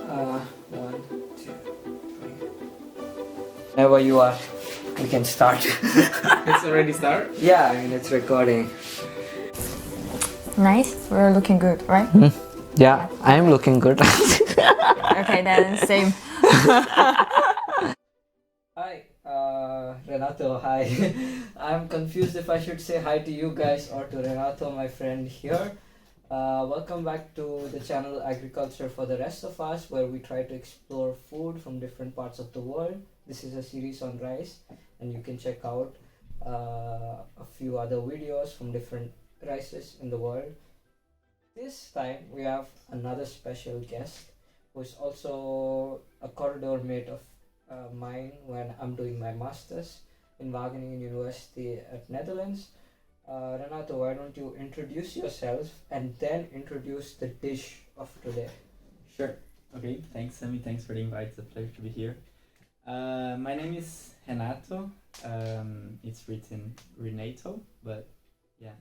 One, two, three. Whenever you are, we can start. It's already start? Yeah, I mean it's recording. Nice. We're looking good, right? Yeah, I am looking good. Okay, then same. Hi, Renato. Hi. I'm confused if I should say hi to you guys or to Renato, my friend here. Welcome back to the channel Agriculture for the Rest of Us, where we try to explore food from different parts of the world. This is a series on rice, and you can check out a few other videos from different rices in the world. This time we have another special guest who is also a corridor mate of mine when I'm doing my masters in Wageningen University at Netherlands. Renato, why don't you introduce yourself and then introduce the dish of today? Sure. Okay, thanks Sammy, thanks for the invite, it's a pleasure to be here. My name is Renato, it's written Renato, but yeah,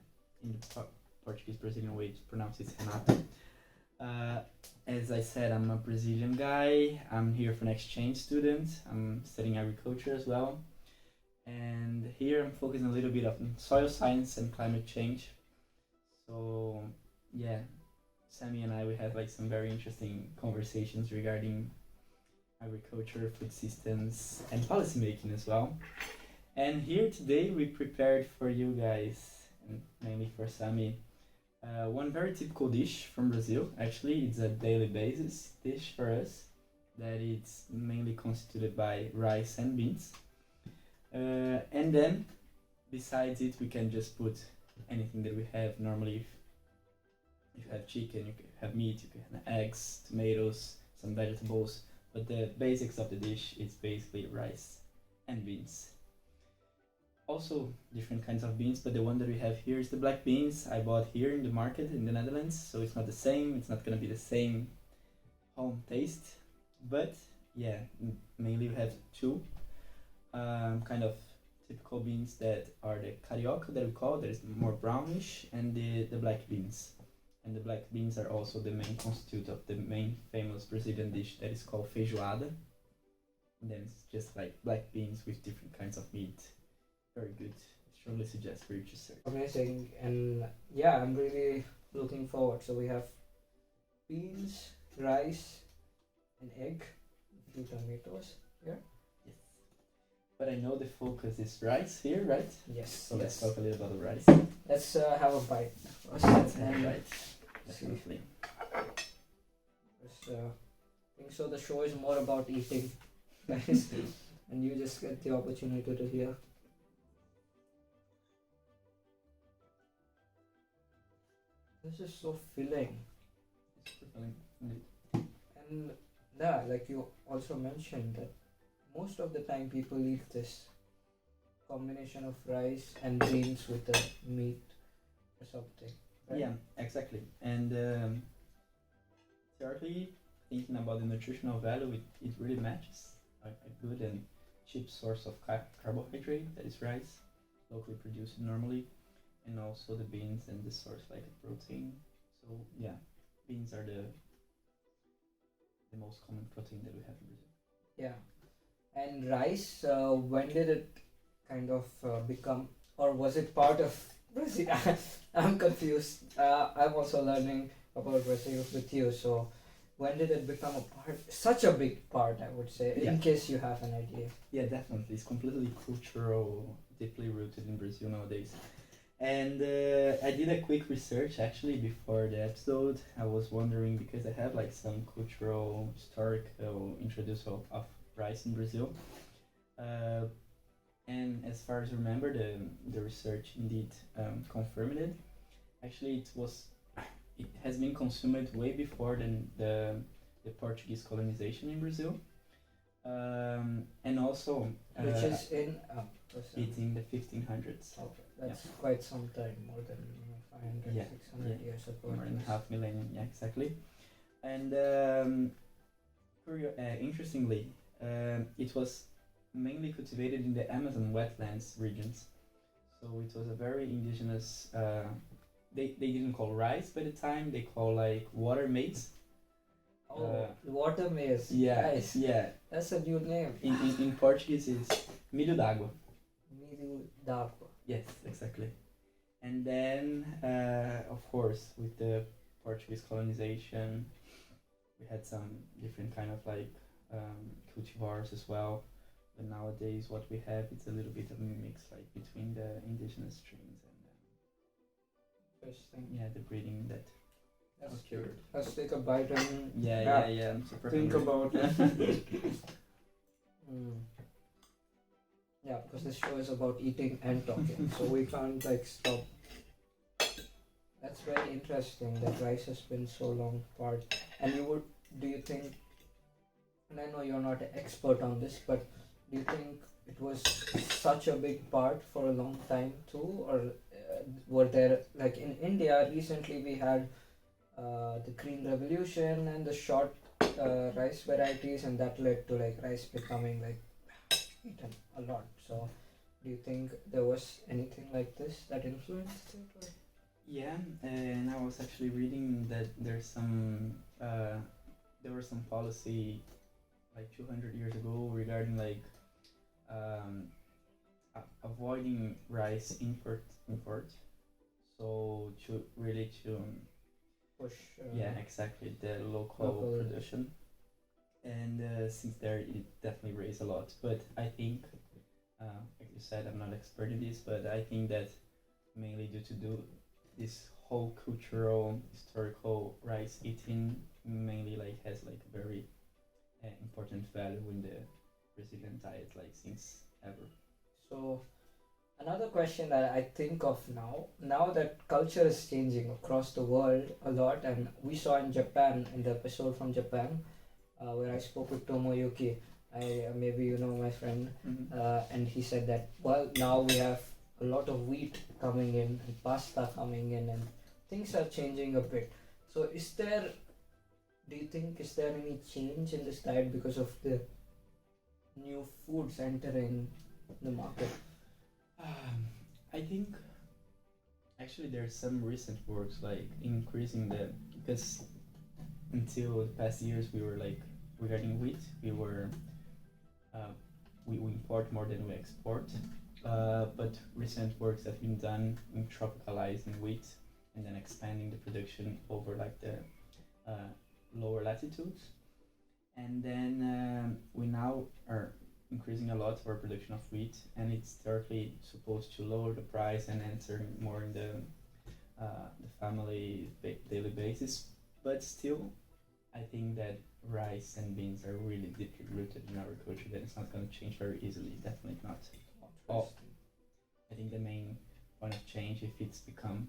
in the Portuguese Brazilian way to pronounce it Renato. As I said, I'm a Brazilian guy, I'm here for an exchange student, I'm studying agriculture as well. And here I'm focusing a little bit on soil science and climate change. So yeah, Sammy and I, we have like some very interesting conversations regarding agriculture, food systems, and policy making as well. And here today we prepared for you guys, and mainly for Sammy, one very typical dish from Brazil. Actually, it's a daily basis dish for us that it's mainly constituted by rice and beans. And then besides it, we can just put anything that we have. Normally, if you have chicken, you can have meat, you can have eggs, tomatoes, some vegetables. But the basics of the dish is basically rice and beans. Also different kinds of beans, but the one that we have here is the black beans I bought here in the market in the Netherlands. So it's not the same, it's not gonna be the same home taste. But yeah, mainly we have two kind of typical beans that are the carioca that we call, that is more brownish, and the black beans. And the black beans are also the main constitute of the main famous Brazilian dish that is called feijoada. And then it's just like black beans with different kinds of meat. Very good. Strongly suggest for you to search. Amazing, and yeah, I'm really looking forward. So we have beans, rice, and egg, a few tomatoes here. Yes. But I know the focus is rice here, right? Yes. So let's talk a little about the rice. Let's have a bite first. Let's have and right. Definitely. I think so. The show is more about eating, guys, and you just get the opportunity to hear. This is so filling, and yeah, like you also mentioned that most of the time people eat this combination of rice and beans with the meat or something. Right? Yeah, exactly. And thirdly, thinking about the nutritional value, it really matches a good and cheap source of carbohydrate, that is rice, locally produced normally, and also the beans and the source like a protein. So yeah, beans are the most common protein that we have in Brazil. Yeah, and rice. When did it kind of become, or was it part of Brazil? I'm confused. I'm also learning about Brazil with you. So, when did it become a part? Such a big part, I would say. Yeah. In case you have an idea. Yeah, definitely. It's completely cultural, deeply rooted in Brazil nowadays. And I did a quick research actually before the episode. I was wondering because I have like some cultural, historical introduction of rice in Brazil. And as far as I remember, the research indeed confirmed it. Actually, it has been consumed way before than the Portuguese colonization in Brazil. And also, Which is in. it's in the 1500s. Okay, that's quite some time, more than 500, Yeah, 600 yeah. years ago. More than half millennium, yeah, exactly. And interestingly, it was mainly cultivated in the Amazon wetlands regions. So it was a very indigenous. They didn't call rice by the time. They call like water maize. Oh, water maize. Yeah, Nice. yeah. That's a new name. In Portuguese, it's milho d'água. Milho d'água. Yes, exactly. And then, of course, with the Portuguese colonization, we had some different kind of like cultivars as well. But nowadays, what we have is a little bit of a mix, like between the indigenous strains and Interesting. yeah, the breeding that Let's, occurred. let's take a bite and Yeah. I'm super think hungry. about it. Mm. Yeah, because this show is about eating and talking, so we can't like stop. That's very interesting that rice has been so long part. And do you think, and I know you're not an expert on this, but do you think it was such a big part for a long time too? Or were there, like in India, recently we had the Green Revolution and the short rice varieties, and that led to like rice becoming like eaten a lot. So, do you think there was anything like this that influenced it? Or? Yeah, and I was actually reading that there was some policy like 200 years ago regarding like um, avoiding rice import. So to really to Push. yeah, exactly, the local Local. production. And since there, it definitely raised a lot. But I think, like you said, I'm not expert in this, but I think that mainly due to this whole cultural, historical rice eating mainly like has like a very important value in the Brazilian diet, like since ever. So, another question that I think of now that culture is changing across the world a lot, and we saw in Japan, in the episode from Japan, where I spoke with Tomoyuki. Maybe you know my friend, and he said that now we have a lot of wheat coming in and pasta coming in, and things are changing a bit. So, do you think, is there any change in this diet because of the new foods entering the market? I think actually there's some recent works like increasing because until the past years we were like regarding wheat we import more than we export, but recent works have been done in tropicalizing wheat and then expanding the production over like the lower latitudes, and then we now are increasing a lot our production of wheat, and it's directly supposed to lower the price and answer more in the family daily basis. But still, I think that rice and beans are really deeply rooted in our culture. That it's not going to change very easily. Definitely not. Oh, I think the main point of change, if it's become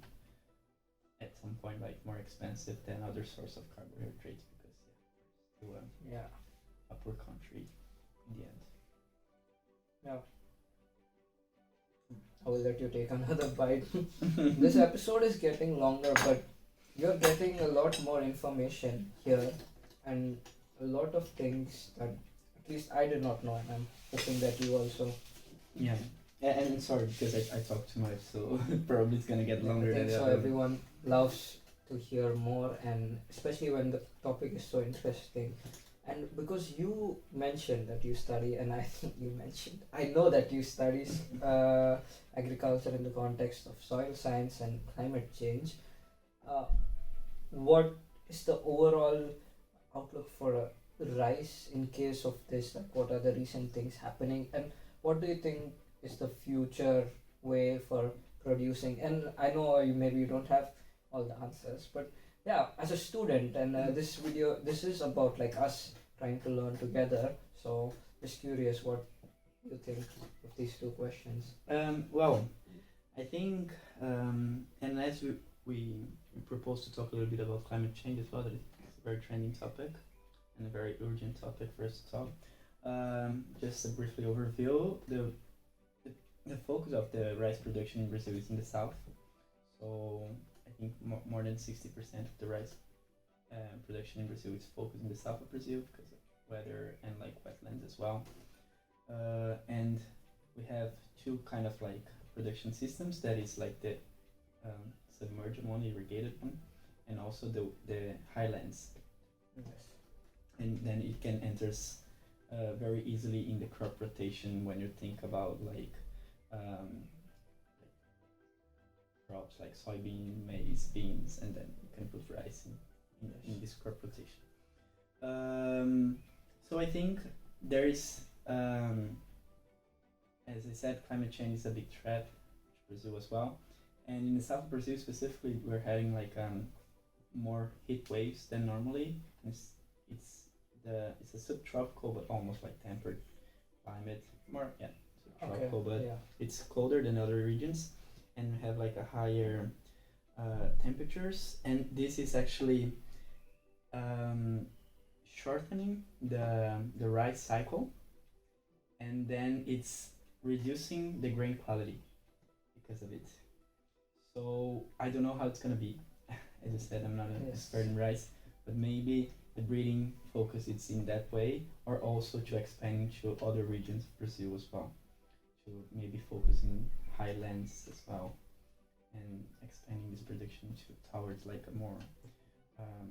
at some point like more expensive than other source of carbohydrates, because yeah, we're still a poor country in the end. Yeah. I will let you take another bite. This episode is getting longer, but you're getting a lot more information here and a lot of things that at least I did not know, and I'm hoping that you also. Yeah. And sorry because I talk too much, so probably it's gonna get longer I think than the so. other. Everyone loves to hear more, and especially when the topic is so interesting. And because you mentioned that you study, and I think you mentioned, I know that you study agriculture in the context of soil science and climate change. What is the overall outlook for rice in case of this? Like, what are the recent things happening, and what do you think is the future way for producing? And I know maybe you don't have all the answers, but yeah, as a student, and this is about like us trying to learn together. So just curious what you think of these two questions. Well, I think, and as we propose to talk a little bit about climate change as well, that it's a very trending topic and a very urgent topic for us to talk. Just a briefly overview, the focus of the rice production in Brazil is in the south. So I think more than 60% of the rice production in Brazil is focused in the south of Brazil because of weather and like wetlands as well. And we have two kind of like production systems. That is like the submerged one, irrigated one, and also the highlands. Yes. and then it can enters very easily in the crop rotation when you think about um, crops like soybean, maize, beans, and then you can put rice in this crop rotation. So I think there is, as I said, climate change is a big threat to Brazil as well. And in the south of Brazil specifically, we're having more heat waves than normally. It's it's a subtropical but almost like temperate climate. More subtropical, Okay. but Yeah. it's colder than other regions, and we have like a higher temperatures, and this is actually shortening the rice cycle, and then it's reducing the grain quality because of it. So I don't know how it's gonna be. As I said, I'm not an Yes. expert in rice, but maybe the breeding focus is in that way, or also to expand to other regions of Brazil as well, to maybe focus in highlands as well, and expanding this production towards like a more um,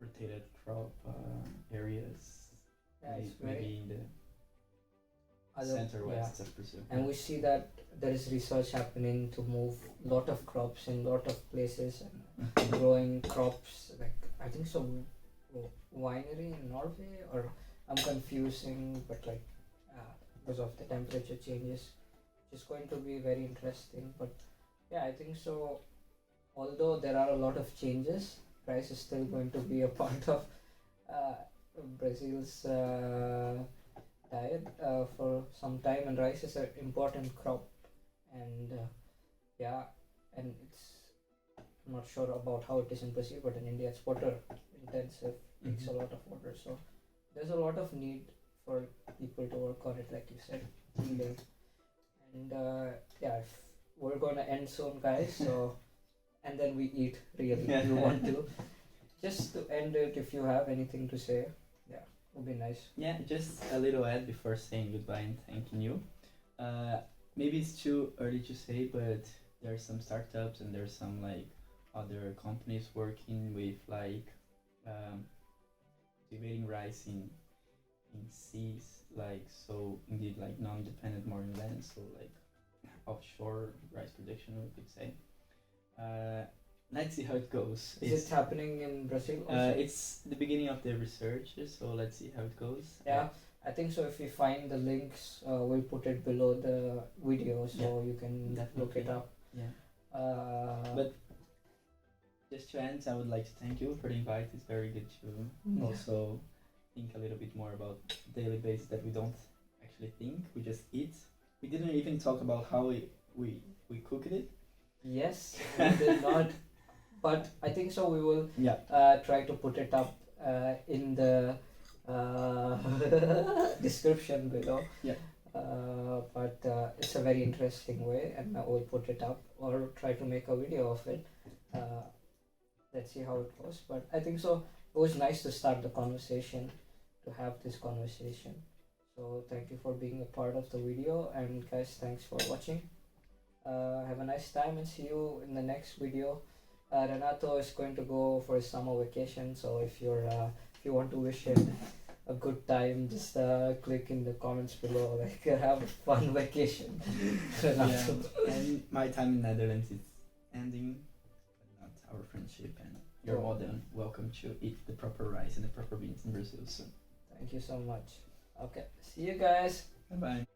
rotated crop areas, Yeah, it's maybe very in the other, center yeah. west of Brazil. And we see that there is research happening to move lot of crops in lot of places and growing crops like I think so winery in Norway, or I'm confusing, but like because of the temperature changes, it's going to be very interesting. But yeah, I think so. Although there are a lot of changes, rice is still going to be a part of uh, Brazil's diet for some time, and rice is an important crop. And yeah, and it's I'm not sure about how it is in Brazil, but in India it's water intensive, takes a lot of water, so there's a lot of need for people to work on it, like you said, breeding. And yeah, if we're gonna end soon, guys. So and then we eat really. If you want to, just to end it, if you have anything to say, yeah, would be nice. Yeah, just a little ad before saying goodbye and thanking you. Maybe it's too early to say, but there are some startups and there's some like other companies working with cultivating rice in seas, like so indeed like non-dependent more in land, so like offshore rice production we could say. Let's see how it goes. Is it happening in Brazil also? It's the beginning of the research, so let's see how it goes. Yeah, I think so. If we find the links, we'll put it below the video so Yeah, you can look definitely. it up. Yeah. But just to end, I would like to thank you for the invite. It's very good to also think a little bit more about daily basis that we don't actually think. We just eat. We didn't even talk about how we cooked it. Yes, we did not, but I think so. We will try to put it up in the description below. Yeah. But it's a very interesting way, and I will put it up or try to make a video of it. Let's see how it goes. But I think so. It was nice to start the conversation, to have this conversation. So thank you for being a part of the video, and guys, thanks for watching. Have a nice time and see you in the next video. Renato is going to go for his summer vacation, so if you want to wish him a good time, just click in the comments below, like have a fun vacation. Renato. Yeah. And my time in Netherlands is ending, but not our friendship, and you're more than welcome to eat the proper rice and the proper beans in Brazil soon. Thank you so much. Okay, see you guys. Bye bye.